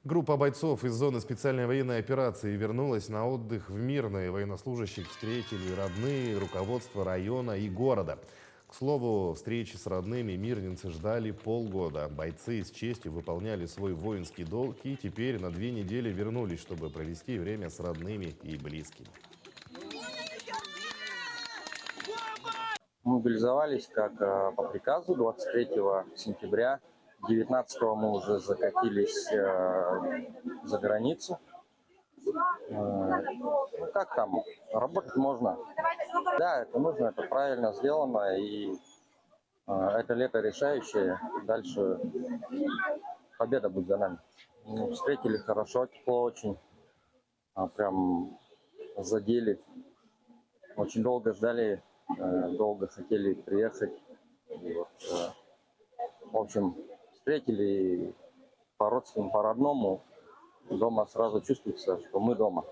Группа бойцов из зоны специальной военной операции вернулась на отдых в Мирное. Военнослужащих встретили родные, руководство района и города. К слову, встречи с родными мирнинцы ждали полгода. Бойцы с честью выполняли свой воинский долг и теперь на 2 недели вернулись, чтобы провести время с родными и близкими. Мобилизовались как по приказу 23 сентября. 19 мы уже закатились за границу. Ну как там, работать можно. Да, это нужно, это правильно сделано. И это лето решающее. Дальше победа будет за нами. Ну, встретили хорошо, тепло очень. Прям задели. Очень долго ждали, долго хотели приехать. И вот, в общем, встретили по родственному, по родному. Дома сразу чувствуется, что мы дома.